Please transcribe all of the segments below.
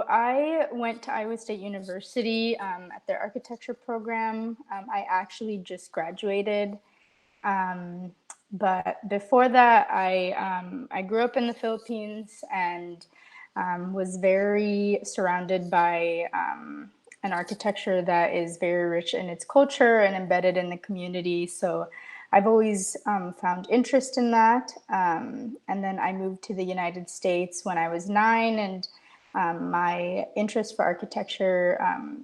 I went to Iowa State University at their architecture program. I actually just graduated. Um, but before that, I grew up in the Philippines and was very surrounded by an architecture that is very rich in its culture and embedded in the community. So I've always found interest in that. And then I moved to the United States when I was 9, and my interest for architecture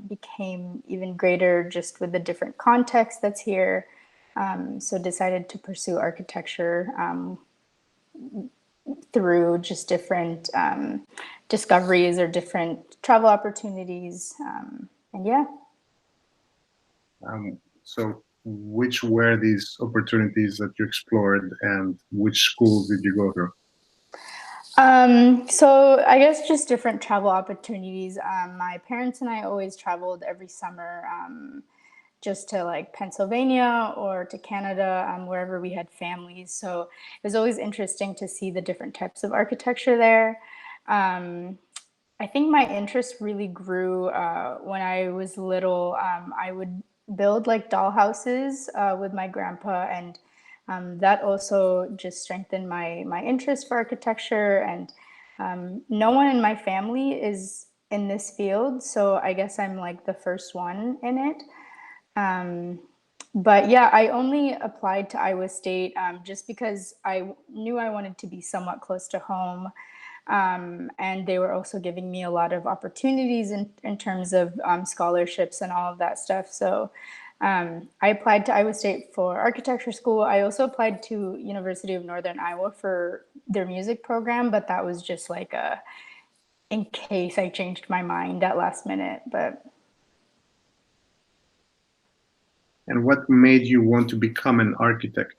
became even greater just with the different context that's here. So decided to pursue architecture through just different discoveries or different travel opportunities. And yeah. So which were these opportunities that you explored, and which schools did you go through? So I guess just different travel opportunities. My parents and I always traveled every summer just to like Pennsylvania or to Canada, wherever we had families. So it was always interesting to see the different types of architecture there. I think my interest really grew when I was little. I would build like doll houses with my grandpa, and that also just strengthened my interest for architecture. And no one in my family is in this field, so I guess I'm like the first one in it. But yeah, I only applied to Iowa State just because I knew I wanted to be somewhat close to home. And they were also giving me a lot of opportunities in terms of scholarships and all of that stuff. So I applied to Iowa State for architecture school. I also applied to University of Northern Iowa for their music program, but that was just like in case I changed my mind at last minute. But And what made you want to become an architect?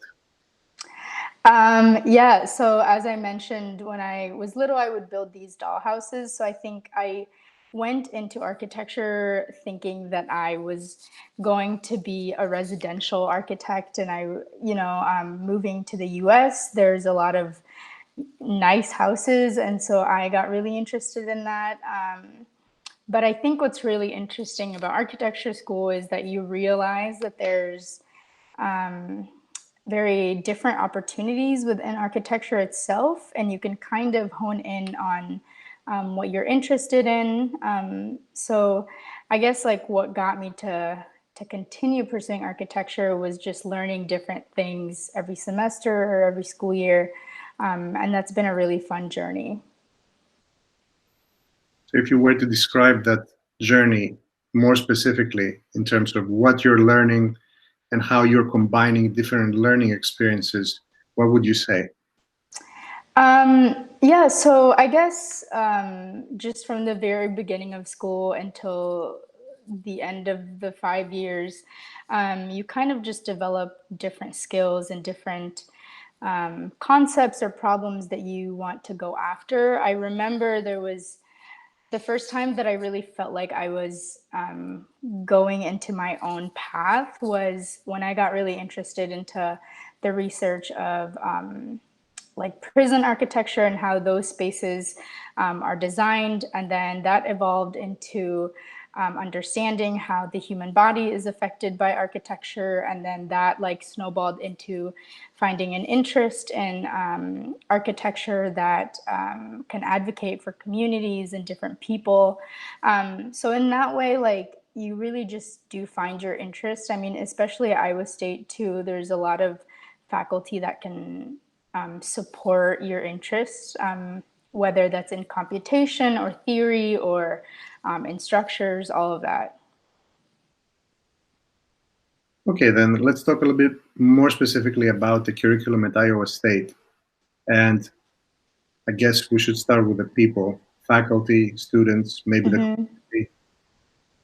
Yeah, so as I mentioned, when I was little, I would build these doll houses. So I think I went into architecture thinking that I was going to be a residential architect. And moving to the US, there's a lot of nice houses. And so I got really interested in that. But I think what's really interesting about architecture school is that you realize that there's very different opportunities within architecture itself, and you can kind of hone in on what you're interested in. So I guess like what got me to continue pursuing architecture was just learning different things every semester or every school year, and that's been a really fun journey. So if you were to describe that journey more specifically in terms of what you're learning and how you're combining different learning experiences, what would you say? Yeah, so I guess just from the very beginning of school until the end of the 5 years, you kind of just develop different skills and different concepts or problems that you want to go after. I remember there was the first time that I really felt like I was going into my own path was when I got really interested into the research of like prison architecture and how those spaces are designed. And then that evolved into understanding how the human body is affected by architecture. And then that like snowballed into finding an interest in architecture that can advocate for communities and different people. So in that way, like you really just do find your interest. I mean, especially at Iowa State too, there's a lot of faculty that can support your interests, whether that's in computation or theory or in structures, all of that. Okay, then let's talk a little bit more specifically about the curriculum at Iowa State. And I guess we should start with the people, faculty, students, maybe the Mm-hmm. community.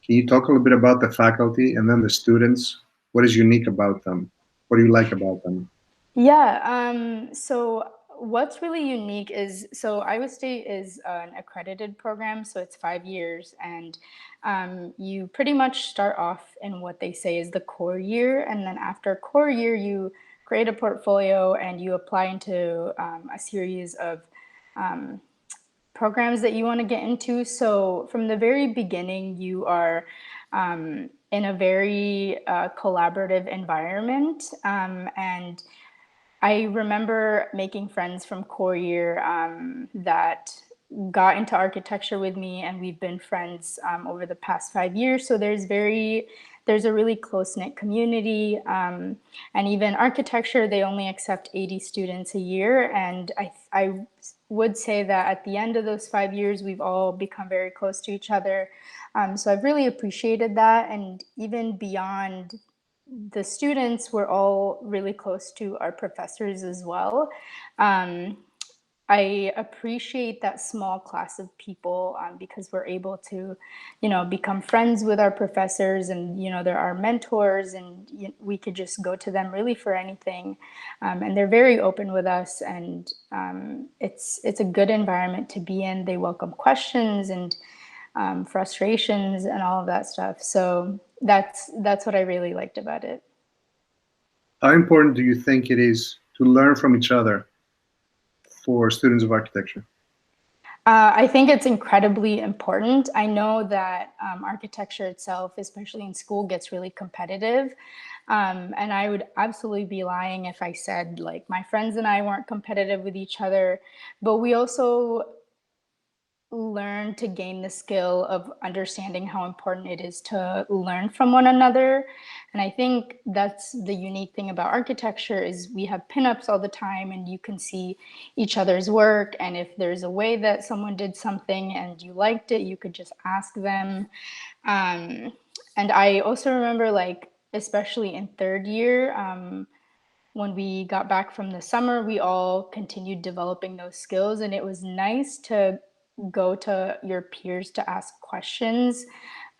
Can you talk a little bit about the faculty and then the students? What is unique about them? What do you like about them? Yeah. So what's really unique is so Iowa State is an accredited program, so it's 5 years, and you pretty much start off in what they say is the core year, and then after core year, you create a portfolio and you apply into a series of programs that you want to get into. So from the very beginning, you are in a very collaborative environment. And I remember making friends from core year that got into architecture with me, and we've been friends over the past 5 years. So there's a really close-knit community. And even architecture, they only accept 80 students a year. And I would say that at the end of those 5 years, we've all become very close to each other. So I've really appreciated that. And even beyond the students, were all really close to our professors as well. I appreciate that small class of people because we're able to, become friends with our professors, and, they're our mentors, and we could just go to them really for anything. And they're very open with us, and it's a good environment to be in. They welcome questions and frustrations and all of that stuff. So that's what I really liked about it. How important do you think it is to learn from each other for students of architecture? I think it's incredibly important. I know that architecture itself, especially in school, gets really competitive. And I would absolutely be lying if I said like my friends and I weren't competitive with each other, but we also learn to gain the skill of understanding how important it is to learn from one another. And I think that's the unique thing about architecture is we have pinups all the time, and you can see each other's work. And if there's a way that someone did something and you liked it, you could just ask them. And I also remember, like, especially in third year, when we got back from the summer, we all continued developing those skills. And it was nice to go to your peers to ask questions,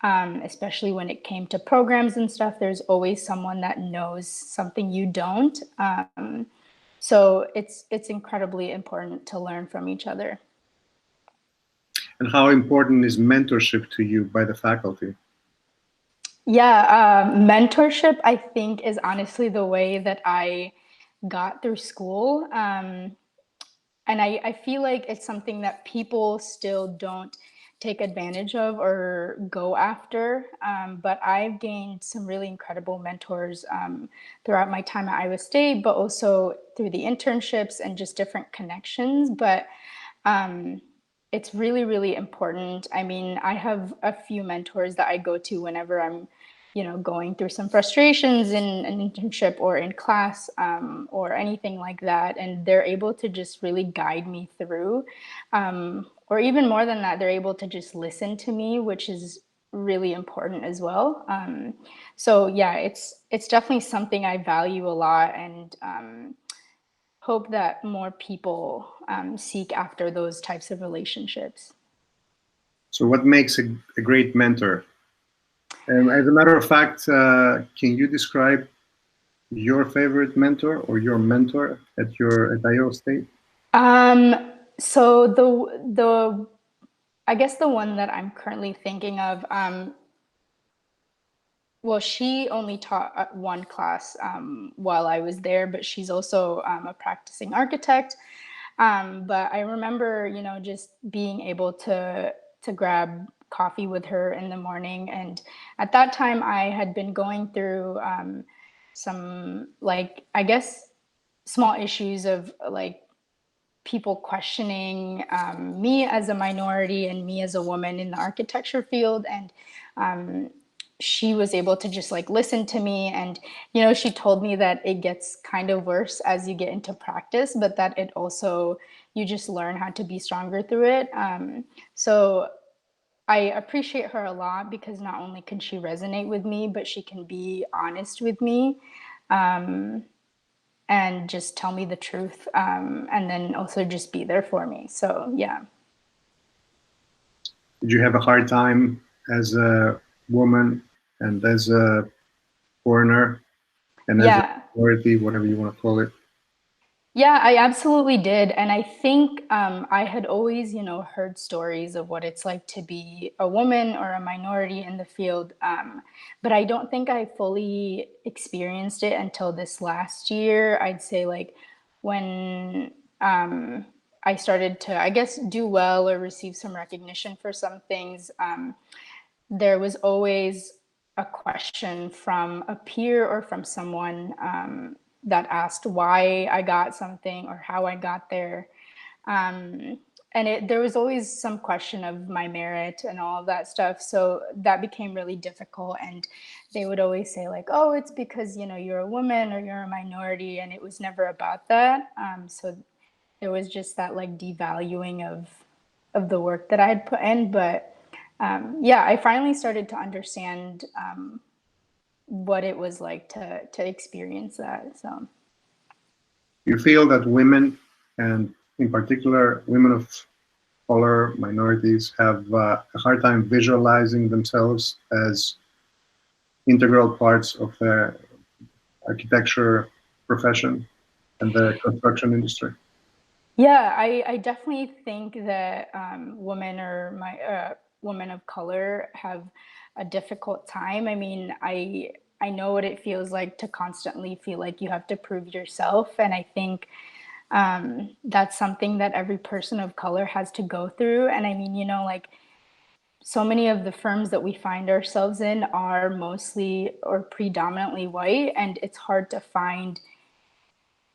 especially when it came to programs and stuff. There's always someone that knows something you don't. So it's incredibly important to learn from each other. And how important is mentorship to you by the faculty? Yeah, mentorship, I think, is honestly the way that I got through school. And I feel like it's something that people still don't take advantage of or go after. But I've gained some really incredible mentors throughout my time at Iowa State, but also through the internships and just different connections. But it's really, really important. I mean, I have a few mentors that I go to whenever I'm, going through some frustrations in an internship or in class or anything like that. And they're able to just really guide me through. Or even more than that, they're able to just listen to me, which is really important as well. So yeah, it's definitely something I value a lot, and hope that more people seek after those types of relationships. So, what makes a great mentor? As a matter of fact, can you describe your favorite mentor or your mentor at Iowa State? So the I guess the one that I'm currently thinking of, well, she only taught one class while I was there, but she's also a practicing architect. But I remember, just being able to grab coffee with her in the morning. And at that time, I had been going through some, like, I guess, small issues of like people questioning me as a minority and me as a woman in the architecture field. And she was able to just like listen to me, and she told me that it gets kind of worse as you get into practice, but that it also, you just learn how to be stronger through it. So I appreciate her a lot because not only can she resonate with me, but she can be honest with me and just tell me the truth, and then also just be there for me. So yeah. Did you have a hard time as a woman and as a foreigner and as a Yeah. minority, whatever you want to call it? Yeah, I absolutely did. And I think I had always, heard stories of what it's like to be a woman or a minority in the field. But I don't think I fully experienced it until this last year. I'd say like when I started to, I guess, do well or receive some recognition for some things, there was always a question from a peer or from someone that asked why I got something or how I got there. And there was always some question of my merit and all of that stuff. So that became really difficult. And they would always say like, oh, it's because, you're a woman or you're a minority. And it was never about that. So there was just that like devaluing of the work that I had put in. But yeah, I finally started to understand what it was like to experience that. So You feel that women, and in particular women of color, minorities, have a hard time visualizing themselves as integral parts of the architecture profession and the construction industry? yeah, I definitely think that women of color have a difficult time. I mean, I know what it feels like to constantly feel like you have to prove yourself, and I think that's something that every person of color has to go through. And I mean, like so many of the firms that we find ourselves in are mostly or predominantly white, and it's hard to find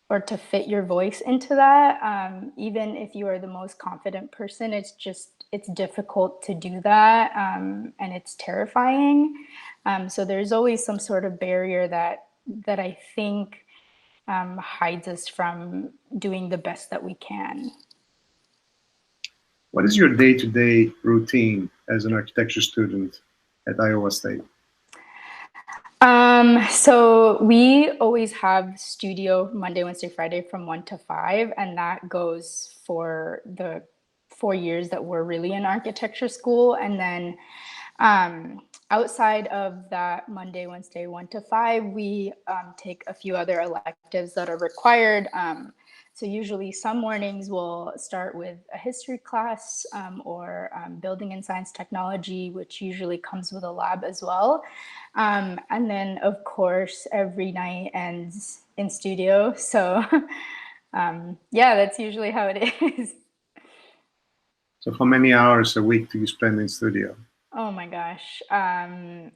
or to fit your voice into that. Even if you are the most confident person, it's difficult to do that, and it's terrifying. So there's always some sort of barrier that I think hides us from doing the best that we can. What is your day-to-day routine as an architecture student at Iowa State? So we always have studio Monday, Wednesday, Friday from 1 to 5, and that goes for the 4 years that we're really in architecture school. And then outside of that Monday, Wednesday, 1 to 5, we take a few other electives that are required. So usually some mornings we'll start with a history class or building and science technology, which usually comes with a lab as well. And then, of course, every night ends in studio. So yeah, that's usually how it is. So how many hours a week do you spend in studio? Oh my gosh. I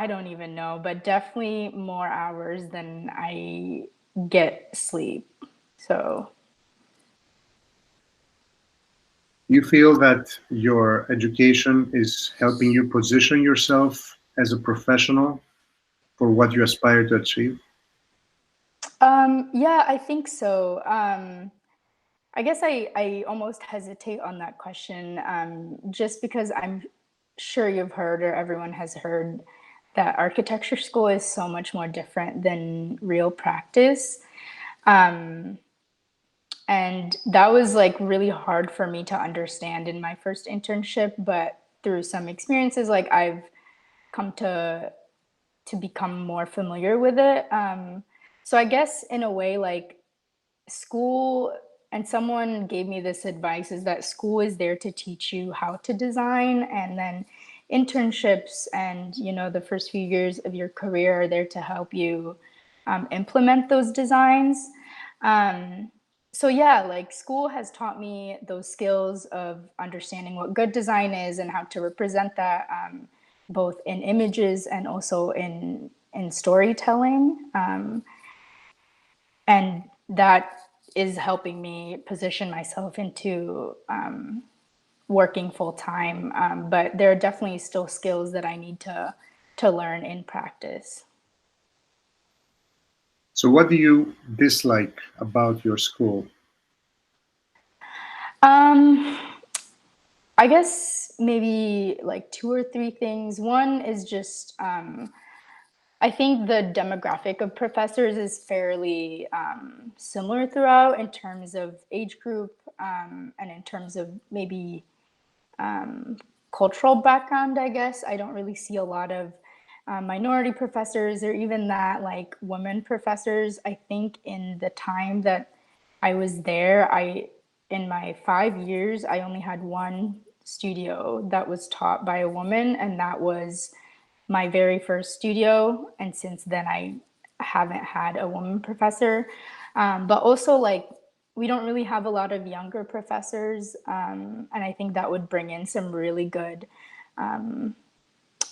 don't even know, but definitely more hours than I get sleep. So Do you feel that your education is helping you position yourself as a professional for what you aspire to achieve? yeah, I think so. I guess I almost hesitate on that question, just because I'm sure you've heard or everyone has heard that architecture school is so much more different than real practice. And that was like really hard for me to understand in my first internship, but through some experiences, like I've come to become more familiar with it. So I guess in a way, like school, and someone gave me this advice, is that school is there to teach you how to design, and then internships and the first few years of your career are there to help you implement those designs. So yeah, like school has taught me those skills of understanding what good design is and how to represent that, both in images and also in storytelling. And that is helping me position myself into working full time. But there are definitely still skills that I need to learn in practice. So what do you dislike about your school? Um, I guess maybe like two or three things. One is just I think the demographic of professors is fairly similar throughout in terms of age group, and in terms of maybe cultural background, I guess. I don't really see a lot of minority professors or even that like women professors. I think in the time that I was there, in my 5 years, I only had one studio that was taught by a woman, and that was my very first studio. And since then, I haven't had a woman professor. But also, like, we don't really have a lot of younger professors, and I think that would bring in some really good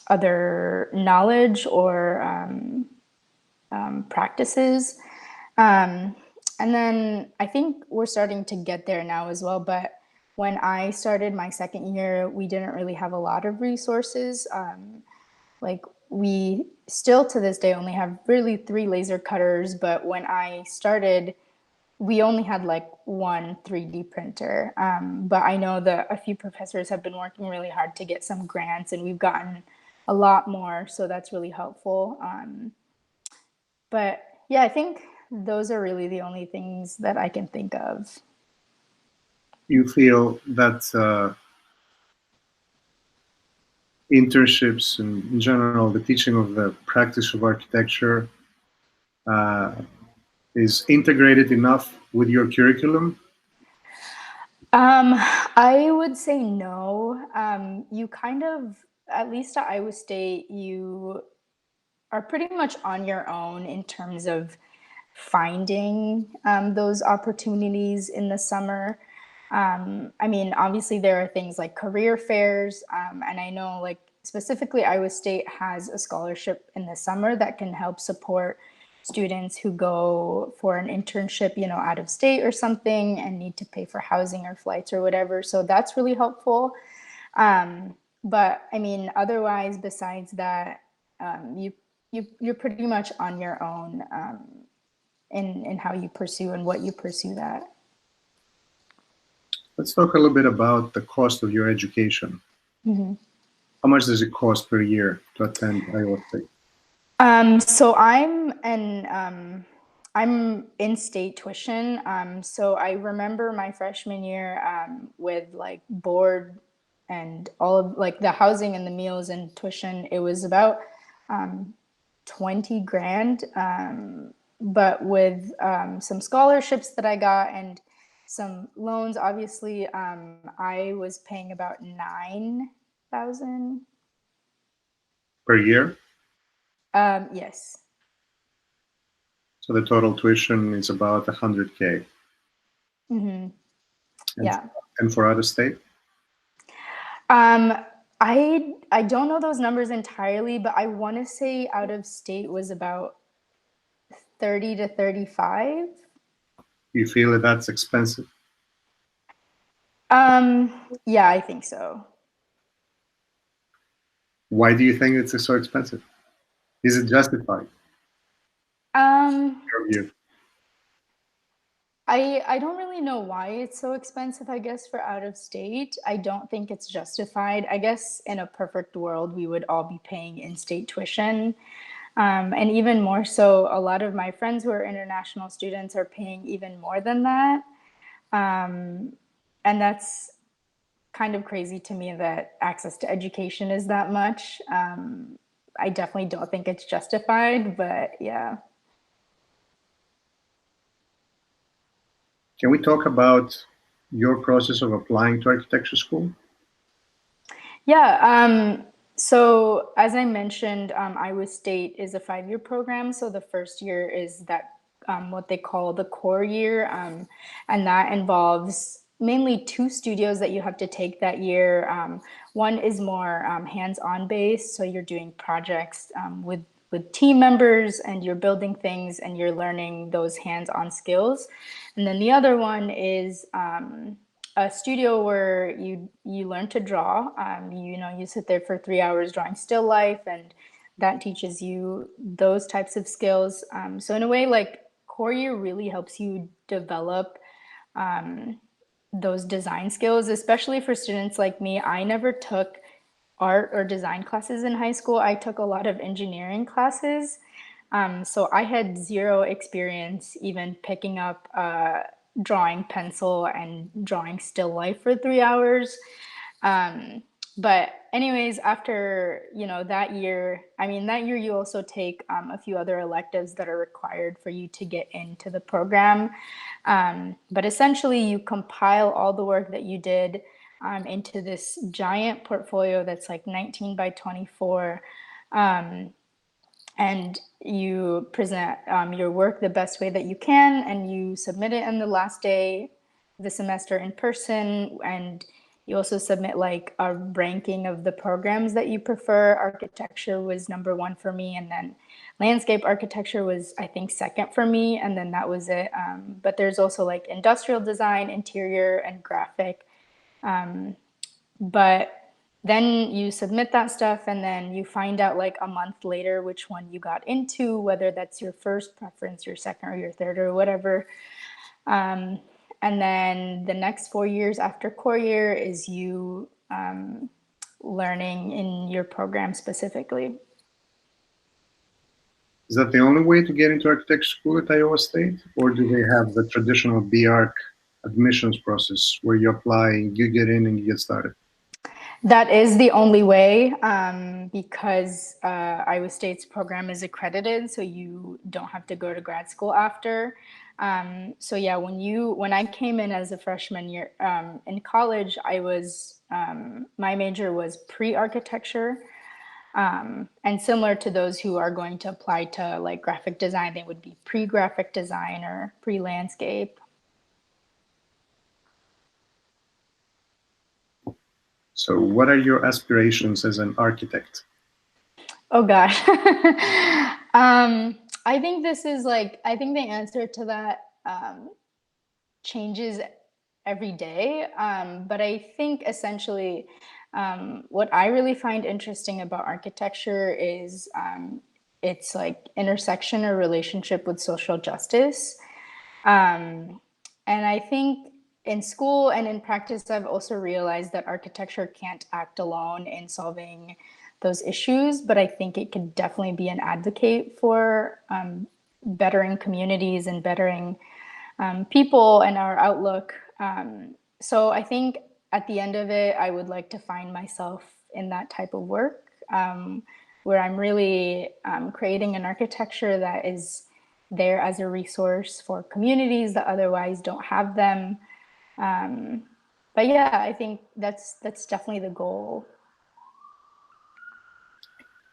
other knowledge or practices. And then I think we're starting to get there now as well. But when I started my second year, we didn't really have a lot of resources. Like we still to this day only have really 3 laser cutters. But when I started, we only had like one 3D printer. But I know that a few professors have been working really hard to get some grants, and we've gotten a lot more. So that's really helpful. But yeah, I think those are really the only things that I can think of. You feel that internships and in general, the teaching of the practice of architecture uh, is integrated enough with your curriculum? I would say no. You kind of, at least at Iowa State, you are pretty much on your own in terms of finding those opportunities in the summer. I mean, obviously there are things like career fairs, and I know like specifically Iowa State has a scholarship in the summer that can help support students who go for an internship, you know, out of state or something and need to pay for housing or flights or whatever. So that's really helpful. But I mean, otherwise, besides that, you're pretty much on your own in how you pursue and what you pursue that. Let's talk a little bit about the cost of your education. Mm-hmm. How much does it cost per year to attend Iowa State? So I'm in-state tuition. So I remember my freshman year with like board and all of like the housing and the meals and tuition. It was about 20 grand. But with some scholarships that I got and some loans, obviously, I was paying about 9,000. Per year? Yes. So the total tuition is about 100K. Mm-hmm. And, Yeah. and for out of state? Um, I don't know those numbers entirely, but I want to say out of state was about 30 to 35. You feel that that's expensive? Yeah, I think so. Why do you think it's so expensive? Is it justified, Um, in your view? I don't really know why it's so expensive, I guess, for out of state. I don't think it's justified. I guess in a perfect world, we would all be paying in-state tuition. And even more so, a lot of my friends who are international students are paying even more than that. And that's kind of crazy to me that access to education is that much. I definitely don't think it's justified, but yeah. Can we talk about your process of applying to architecture school? Yeah. So as I mentioned, Iowa State is a 5-year program. So the first year is that what they call the core year, and that involves mainly 2 studios that you have to take that year. One is more hands-on based, so you're doing projects with team members, and you're building things, and you're learning those hands-on skills. And then the other one is a studio where you learn to draw. You know, you sit there for 3 hours drawing still life, and that teaches you those types of skills. So in a way, like core year really helps you develop those design skills, especially for students like me. I never took art or design classes in high school. I took a lot of engineering classes. So I had zero experience even picking up a drawing pencil and drawing still life for 3 hours. But anyways, after, you know, that year, I mean, that year you also take a few other electives that are required for you to get into the program. But essentially you compile all the work that you did into this giant portfolio that's like 19 by 24. and you present your work the best way that you can, and you submit it on the last day of the semester in person, and you also submit like a ranking of the programs that you prefer. Architecture was number one for me, and then landscape architecture was, I think, second for me, and then that was it. But there's also like industrial design, interior, and graphic. But then you submit that stuff, and then you find out like a month later which one you got into, whether that's your first preference, your second, or your third, or whatever. And then the next 4 years after core year is you learning in your program specifically. Is that the only way to get into architecture school at Iowa State, or do they have the traditional BArch admissions process where you apply, you get in, and you get started? That is the only way, because Iowa State's program is accredited, so you don't have to go to grad school after. So yeah, when I came in as a freshman year in college, I was my major was pre-architecture, and similar to those who are going to apply to like graphic design, they would be pre-graphic design or pre-landscape. So what are your aspirations as an architect? Oh gosh. I think this is like, I think the answer to that changes every day. But I think essentially what I really find interesting about architecture is its like intersection or relationship with social justice. And I think in school and in practice, I've also realized that architecture can't act alone in solving those issues, but I think it could definitely be an advocate for bettering communities and bettering people and our outlook. So I think at the end of it, I would like to find myself in that type of work where I'm really creating an architecture that is there as a resource for communities that otherwise don't have them. But yeah, I think that's definitely the goal.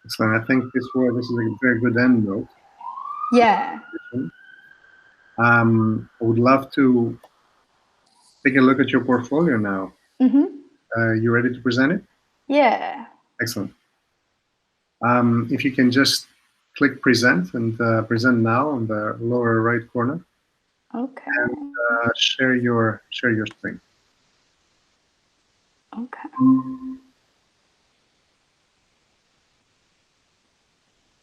Excellent. I think this is a very good end note. Yeah. I would love to take a look at your portfolio now. You ready to present it? Yeah. Excellent. If you can just click present and present now on the lower right corner. Okay. And share your screen. Okay.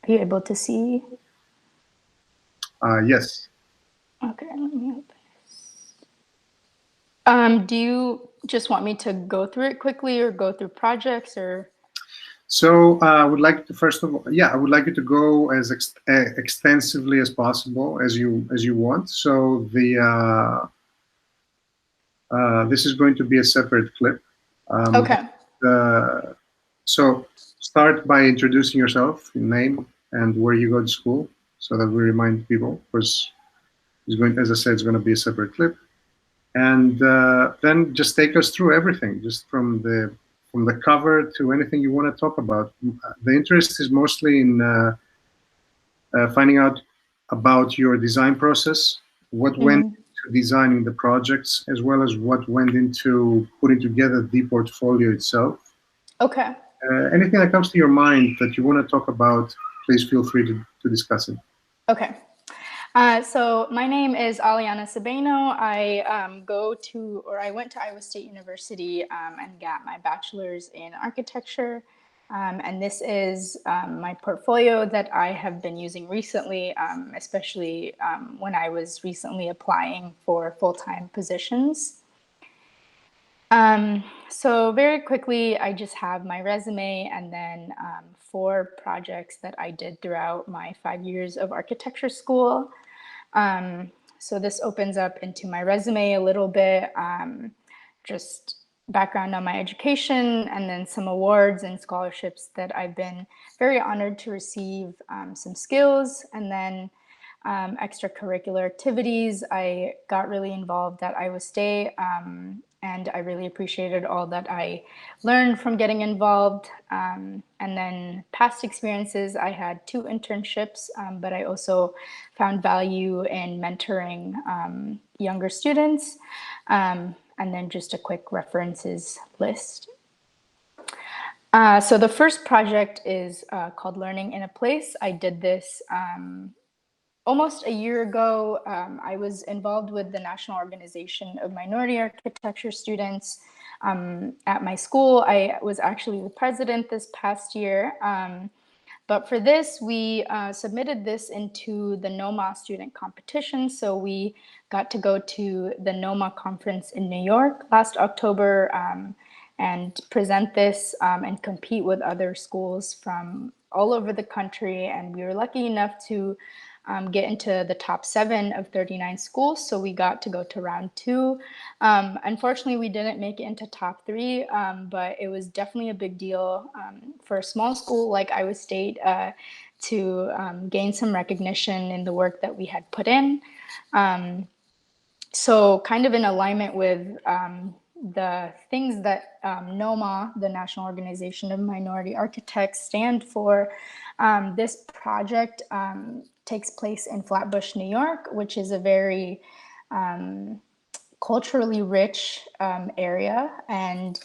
Are you able to see? Yes. Okay, let me open this. Do you just want me to go through it quickly or go through projects or? So I would like to, first of all, I would like you to go as extensively as possible as you want. So the this is going to be a separate clip. Okay. So start by introducing yourself, your name, and where you go to school, so that we remind people. Because it's going, as I said, it's going to be a separate clip, and then just take us through everything, just from the cover to anything you want to talk about. The interest is mostly in finding out about your design process, what went into designing the projects, as well as what went into putting together the portfolio itself. Okay. Anything that comes to your mind that you want to talk about, please feel free to discuss it. Okay. So my name is Alyanna Subayno. I went to Iowa State University and got my bachelor's in architecture. And this is my portfolio that I have been using recently, especially when I was recently applying for full-time positions. So very quickly, I just have my resume and then 4 projects that I did throughout my 5 years of architecture school. So this opens up into my resume a little bit, just background on my education, and then some awards and scholarships that I've been very honored to receive, some skills, and then extracurricular activities. I got really involved at Iowa State, and I really appreciated all that I learned from getting involved. And then past experiences, I had 2 internships, but I also found value in mentoring younger students. And then just a quick references list. So the first project is called Learning in a Place. I did this almost a year ago. I was involved with the National Organization of Minority Architecture Students at my school. I was actually the president this past year. But for this, we submitted this into the NOMA student competition. So we got to go to the NOMA conference in New York last October and present this and compete with other schools from all over the country. And we were lucky enough to get into the top 7 of 39 schools. So we got to go to round 2. Unfortunately, we didn't make it into top 3, but it was definitely a big deal for a small school like Iowa State to gain some recognition in the work that we had put in. So kind of in alignment with the things that NOMA, the National Organization of Minority Architects, stand for, this project takes place in Flatbush, New York, which is a very culturally rich area. And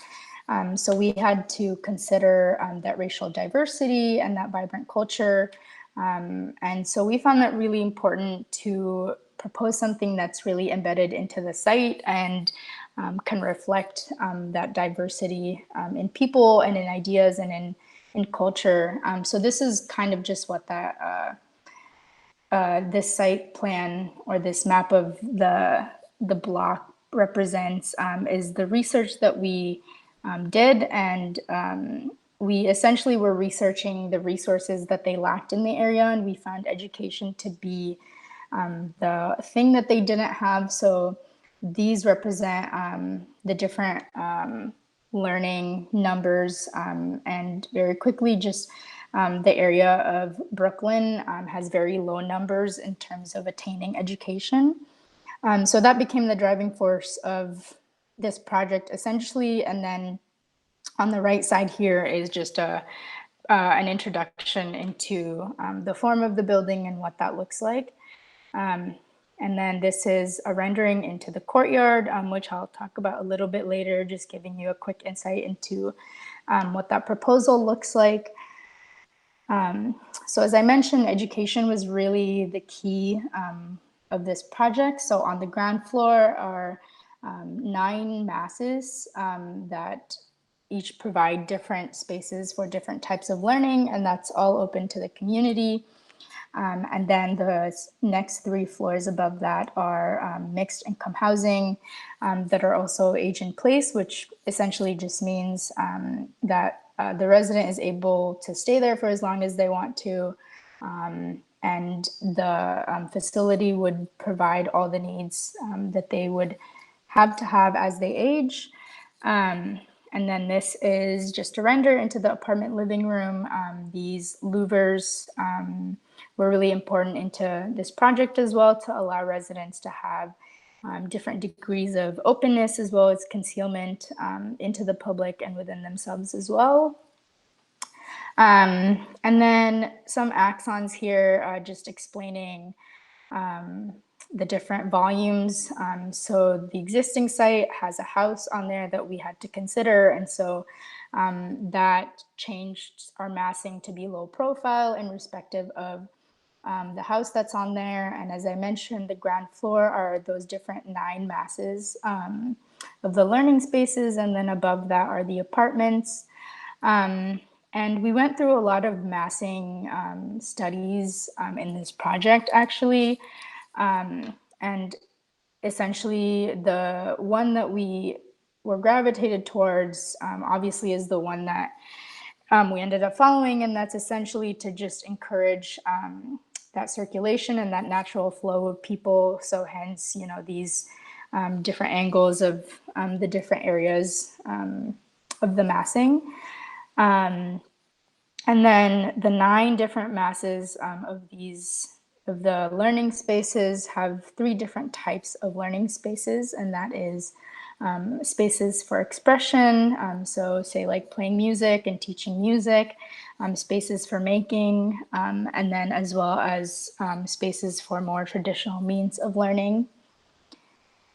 so we had to consider that racial diversity and that vibrant culture. And so we found that really important to propose something that's really embedded into the site and can reflect that diversity in people and in ideas and in culture. So this is kind of just what that this site plan or this map of the block represents, is the research that we did. And we essentially were researching the resources that they lacked in the area, and we found education to be the thing that they didn't have. So these represent the different learning numbers, and very quickly just the area of Brooklyn has very low numbers in terms of attaining education. So that became the driving force of this project essentially. And then on the right side here is just an introduction into the form of the building and what that looks like. And then this is a rendering into the courtyard, which I'll talk about a little bit later, just giving you a quick insight into what that proposal looks like. So as I mentioned, education was really the key of this project. So on the ground floor are 9 masses that each provide different spaces for different types of learning, and that's all open to the community. And then the next 3 floors above that are mixed income housing that are also age in place, which essentially just means that the resident is able to stay there for as long as they want to. And the facility would provide all the needs that they would have to have as they age. And then this is just a render into the apartment living room. These louvers were really important into this project as well, to allow residents to have different degrees of openness as well as concealment into the public and within themselves as well. And then some axons here just explaining the different volumes. So the existing site has a house on there that we had to consider. And so that changed our massing to be low profile in respective of the house that's on there. And as I mentioned, the ground floor are those different 9 masses of the learning spaces. And then above that are the apartments. And we went through a lot of massing studies in this project, actually. And essentially the one that we were gravitated towards obviously is the one that we ended up following, and that's essentially to just encourage that circulation and that natural flow of people. So hence, you know, these different angles of the different areas of the massing. And then the 9 different masses of of the learning spaces have 3 different types of learning spaces, and that is spaces for expression, so say like playing music and teaching music, spaces for making, and then as well as spaces for more traditional means of learning.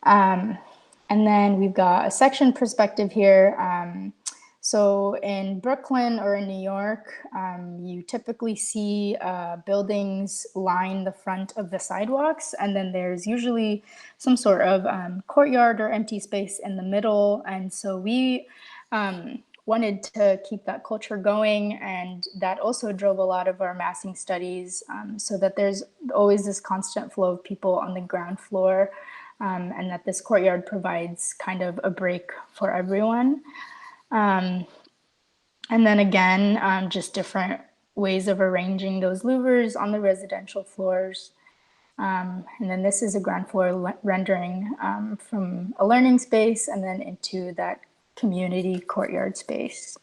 And then we've got a section perspective here. So in Brooklyn or in New York, you typically see buildings line the front of the sidewalks, and then there's usually some sort of courtyard or empty space in the middle. And so we wanted to keep that culture going, and that also drove a lot of our massing studies, so that there's always this constant flow of people on the ground floor, and that this courtyard provides kind of a break for everyone. And then again, just different ways of arranging those louvers on the residential floors. And then this is a ground floor rendering from a learning space and then into that community courtyard space.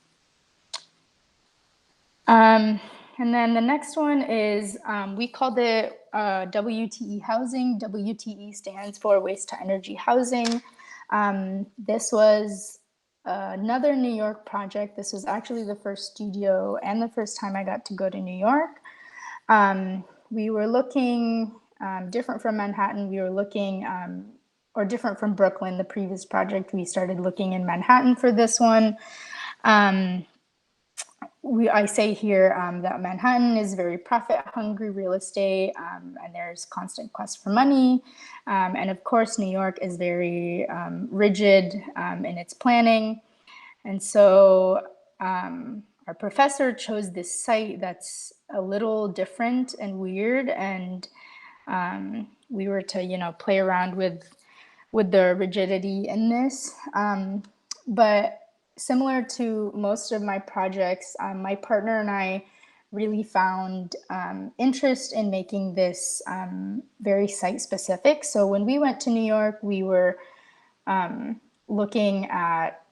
And then the next one is, we called it WTE housing. WTE stands for waste to energy housing. This was another New York project. This was actually the first studio and the first time I got to go to New York. We were looking different from Manhattan. We were looking, or different from Brooklyn, the previous project. We started looking in Manhattan for this one. I say here that Manhattan is very profit-hungry real estate, and there's constant quest for money. And of course, New York is very rigid in its planning. And so our professor chose this site that's a little different and weird, and we were to, play around with the rigidity in this. But similar to most of my projects, my partner and I really found interest in making this very site specific. So when we went to New York, we were looking at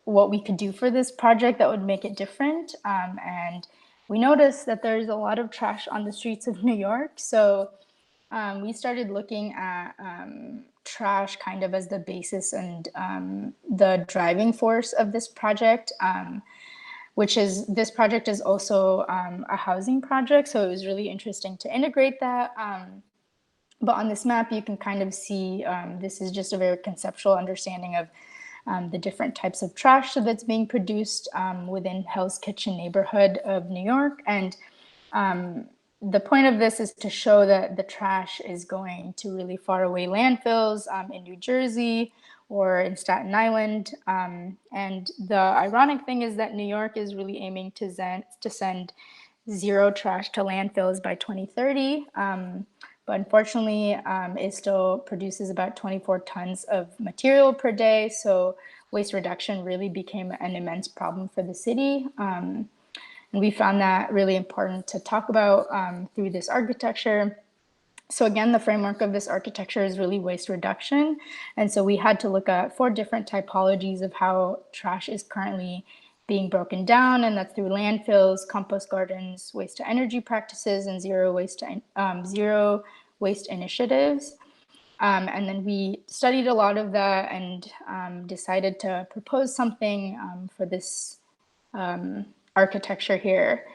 what we could do for this project that would make it different. And we noticed that there's a lot of trash on the streets of New York. So we started looking at trash kind of as the basis and the driving force of this project, this project is also a housing project. So it was really interesting to integrate that. But on this map, you can kind of see this is just a very conceptual understanding of the different types of trash that's being produced within Hell's Kitchen neighborhood of New York. And the point of this is to show that the trash is going to really far away landfills in New Jersey or in Staten Island. And the ironic thing is that New York is really aiming to send zero trash to landfills by 2030. But unfortunately, it still produces about 24 tons of material per day. So waste reduction really became an immense problem for the city. And we found that really important to talk about through this architecture. So again, the framework of this architecture is really waste reduction. And so we had to look at 4 different typologies of how trash is currently being broken down, and that's through landfills, compost gardens, waste to energy practices, and zero waste initiatives. And then we studied a lot of that and decided to propose something for this architecture here.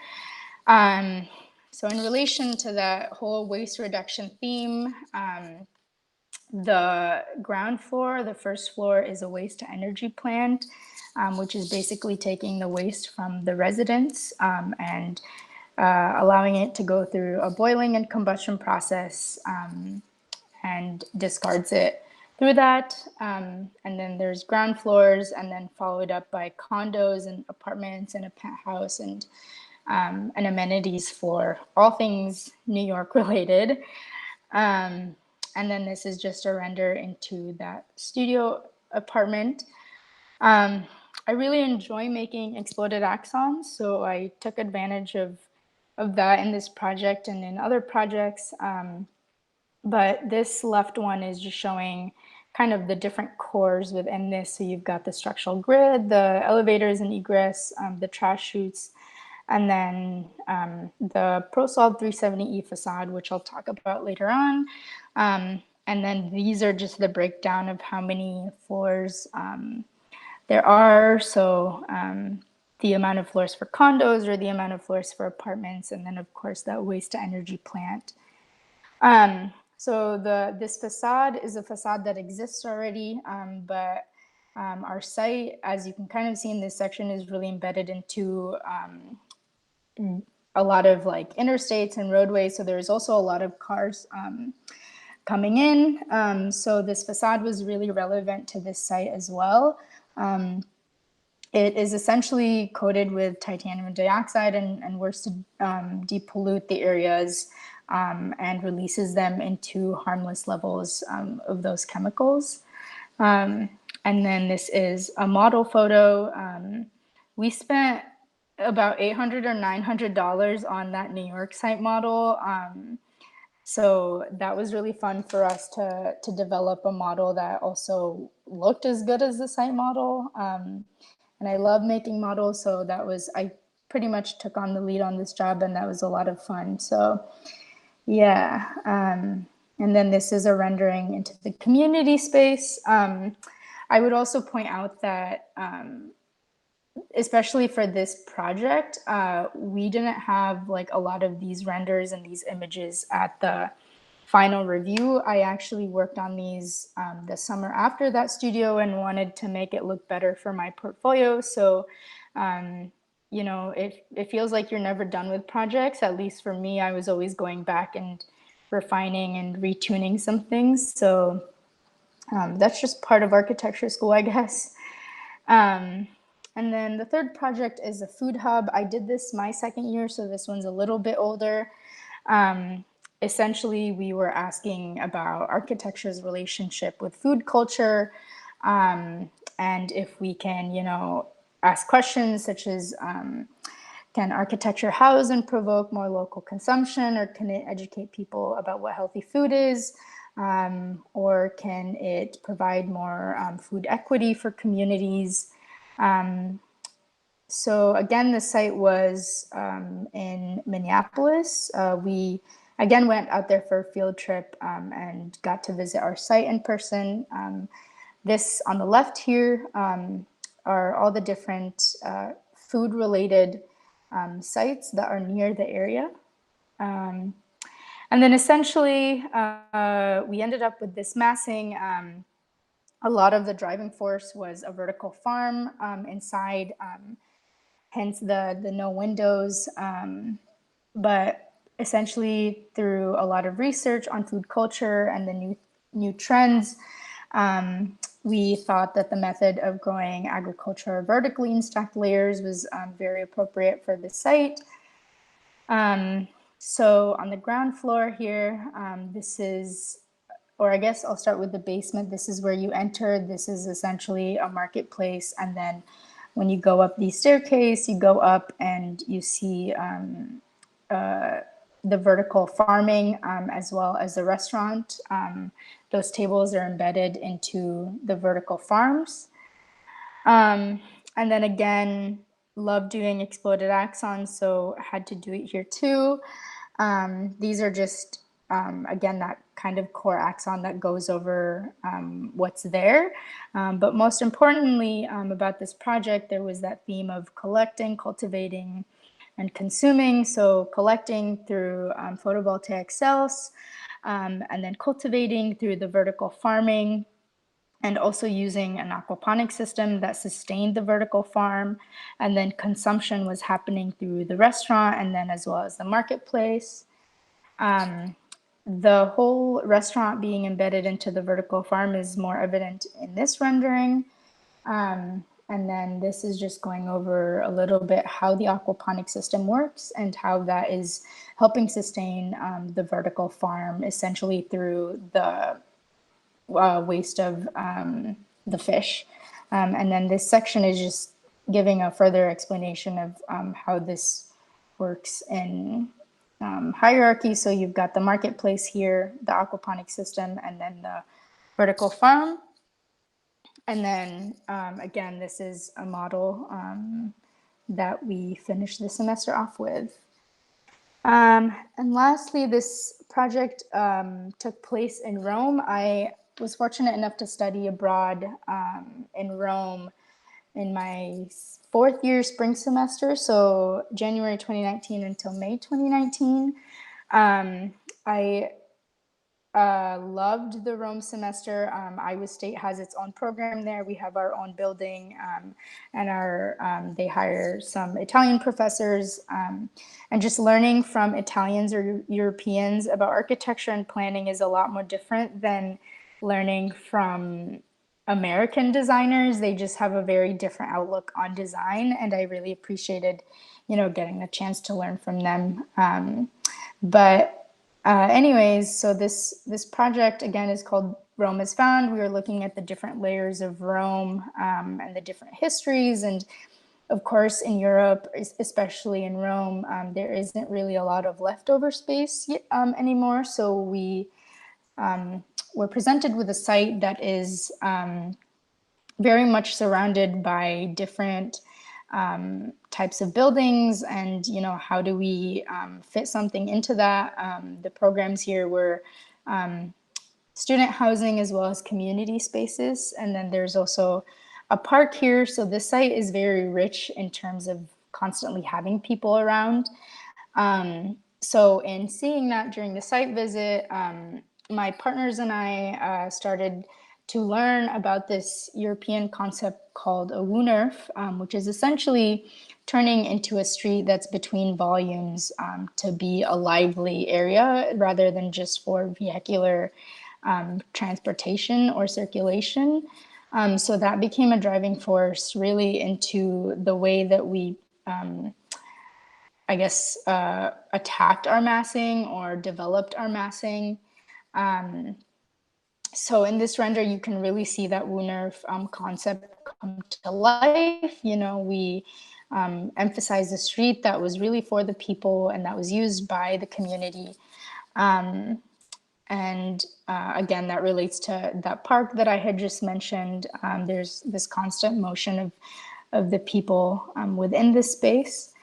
So in relation to that whole waste reduction theme, the ground floor, the first floor, is a waste to energy plant, which is basically taking the waste from the residents and allowing it to go through a boiling and combustion process and discards it through that. And then there's ground floors, and then followed up by condos and apartments and a penthouse and amenities for all things New York related. And then this is just a render into that studio apartment. I really enjoy making exploded axons, so I took advantage of that in this project and in other projects. But this left one is just showing kind of the different cores within this. So you've got the structural grid, the elevators and egress, the trash chutes, And then the ProSolve 370E facade, which I'll talk about later on. And then these are just the breakdown of how many floors there are. So the amount of floors for condos or the amount of floors for apartments. And then of course that waste to energy plant. So this facade is a facade that exists already, but our site, as you can kind of see in this section, is really embedded into a lot of like interstates and roadways. So there's also a lot of cars coming in. So this facade was really relevant to this site as well. It is essentially coated with titanium dioxide and works to depollute the areas and releases them into harmless levels of those chemicals. And then this is a model photo. We spent about $800 or $900 on that New York site model. So that was really fun for us to develop a model that also looked as good as the site model. And I love making models, so I pretty much took on the lead on this job, and that was a lot of fun. So yeah, and then this is a rendering into the community space. I would also point out that especially for this project, we didn't have like a lot of these renders and these images at the final review. I actually worked on these the summer after that studio and wanted to make it look better for my portfolio. So, you know, it feels like you're never done with projects. At least for me, I was always going back and refining and retuning some things. So that's just part of architecture school, I guess. And then the third project is a food hub. I did this my second year, so this one's a little bit older. Essentially, we were asking about architecture's relationship with food culture, and if we can, you know, ask questions such as, can architecture house and provoke more local consumption, or can it educate people about what healthy food is? Or can it provide more food equity for communities? So again, the site was in Minneapolis. We again went out there for a field trip and got to visit our site in person. This on the left here are all the different food-related sites that are near the area. And then essentially, we ended up with this massing. A lot of the driving force was a vertical farm inside, hence the no windows. But essentially, through a lot of research on food culture and the new trends, we thought that the method of growing agriculture vertically in stacked layers was very appropriate for the site. So on the ground floor here, this is, or I guess I'll start with the basement. This is where you enter. This is essentially a marketplace. And then when you go up the staircase, you go up and you see the vertical farming as well as the restaurant. Those tables are embedded into the vertical farms. And then again, love doing exploded axons, so had to do it here too. These are just, again, that kind of core axon that goes over what's there. But most importantly about this project, there was that theme of collecting, cultivating, and consuming. So collecting through photovoltaic cells, and then cultivating through the vertical farming, and also using an aquaponic system that sustained the vertical farm. And then consumption was happening through the restaurant and then as well as the marketplace. The whole restaurant being embedded into the vertical farm is more evident in this rendering. And then this is just going over a little bit how the aquaponic system works and how that is helping sustain the vertical farm essentially through the waste of the fish. And then this section is just giving a further explanation of how this works in hierarchy. So you've got the marketplace here, the aquaponic system, and then the vertical farm. And then again, this is a model that we finished the semester off with. And lastly, this project took place in Rome. I was fortunate enough to study abroad in Rome in my fourth year spring semester, so January 2019 until May 2019. I loved the Rome semester. Iowa State has its own program there. We have our own building, and they hire some Italian professors. And just learning from Italians or Europeans about architecture and planning is a lot more different than learning from American designers. They just have a very different outlook on design, and I really appreciated, getting the chance to learn from them. Anyways, so this project again is called Rome is Found. We were looking at the different layers of Rome and the different histories. And of course, in Europe, especially in Rome, there isn't really a lot of leftover space anymore. So we were presented with a site that is very much surrounded by different types of buildings, and how do we fit something into that. The programs here were student housing as well as community spaces, and then there's also a park here. So this site is very rich in terms of constantly having people around. So in seeing that during the site visit, my partners and I started to learn about this European concept called a Woonnerf, which is essentially turning into a street that's between volumes to be a lively area rather than just for vehicular transportation or circulation. So that became a driving force really into the way that we, attacked our massing or developed our massing. So in this render, you can really see that Woonnerf concept come to life. We emphasize the street that was really for the people and that was used by the community. Again, that relates to that park that I had just mentioned. There's this constant motion of the people within this space.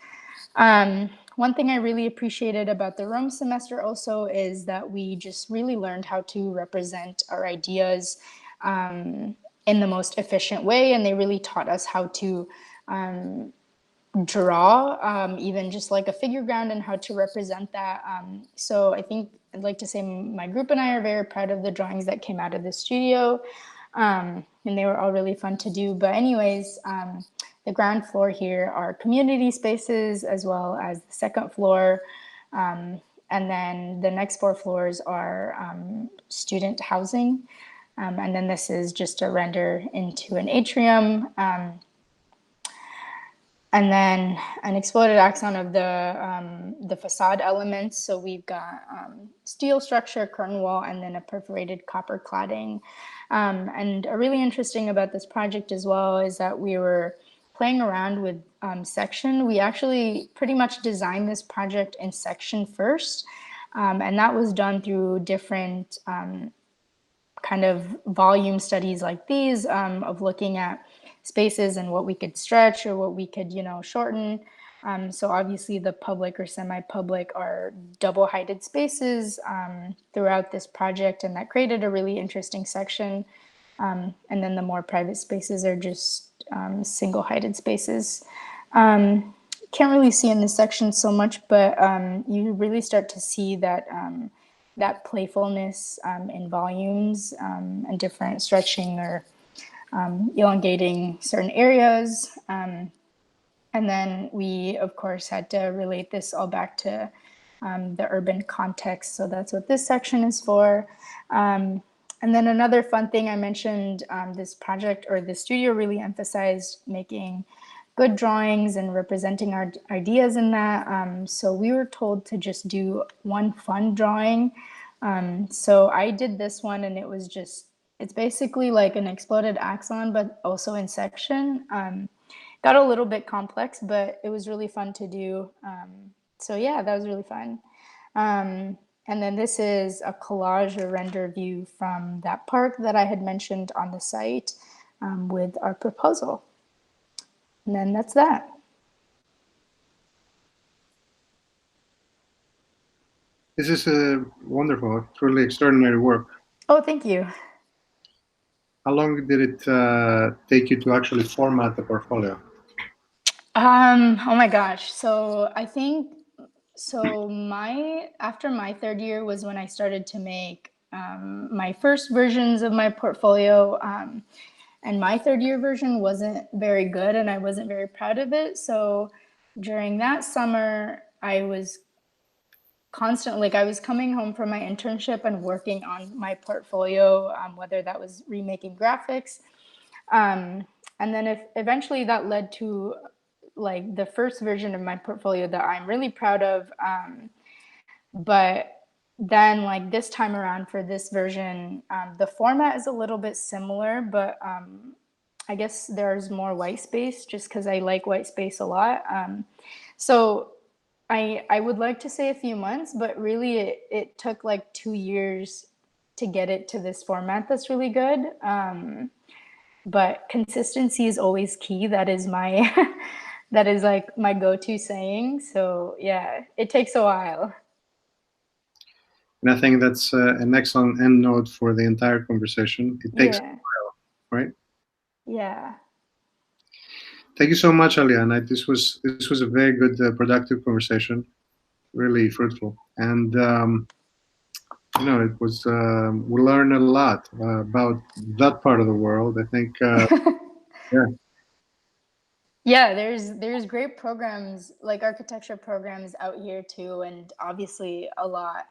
One thing I really appreciated about the Rome semester also is that we just really learned how to represent our ideas in the most efficient way, and they really taught us how to draw even just like a figure ground and how to represent that. So I think I'd like to say my group and I are very proud of the drawings that came out of the studio, and they were all really fun to do. But anyways, the ground floor here are community spaces as well as the second floor. And then the next 4 floors are student housing. And then this is just a render into an atrium. And then an exploded axon of the facade elements. So we've got steel structure, curtain wall, and then a perforated copper cladding. And really interesting about this project as well is that we were playing around with section. We actually pretty much designed this project in section first. And that was done through different kind of volume studies like these of looking at spaces and what we could stretch or what we could, shorten. So obviously the public or semi-public are double-heighted spaces throughout this project, and that created a really interesting section. And then the more private spaces are just single-heighted spaces. Can't really see in this section so much, but you really start to see that that playfulness in volumes and different stretching or elongating certain areas. And then we, of course, had to relate this all back to the urban context. So that's what this section is for. And then another fun thing I mentioned, this project or the studio really emphasized making good drawings and representing our ideas in that. So we were told to just do one fun drawing. So I did this one, and it's basically like an exploded axon, but also in section. Got a little bit complex, but it was really fun to do. So yeah, that was really fun. And then this is a collage or render view from that park that I had mentioned on the site with our proposal. And then that's that. This is a wonderful, truly extraordinary work. Oh, thank you. How long did it take you to actually format the portfolio? Oh my gosh. So I think so my after my third year was when I started to make my first versions of my portfolio. And my third year version wasn't very good and I wasn't very proud of it. So during that summer, I was constantly, like, I was coming home from my internship and working on my portfolio, whether that was remaking graphics. And then if eventually that led to like the first version of my portfolio that I'm really proud of. But then like this time around for this version, the format is a little bit similar, but I guess there's more white space just because I like white space a lot. So I would like to say a few months, but really it took like 2 years to get it to this format that's really good. But consistency is always key. That is my that is like my go-to saying. So yeah, it takes a while. And I think that's an excellent end note for the entire conversation. It takes, Yeah. right? Yeah. Thank you so much, Alyanna. This was a very good, productive conversation, really fruitful, and it was we learned a lot about that part of the world. I think, yeah, Yeah, there's great programs like architecture programs out here too, and obviously a lot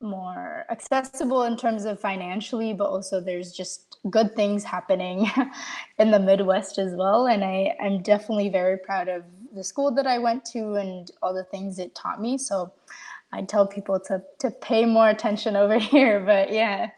more accessible in terms of financially, but also there's just good things happening in the Midwest as well. And I'm definitely very proud of the school that I went to and all the things it taught me. So I tell people to pay more attention over here. But yeah.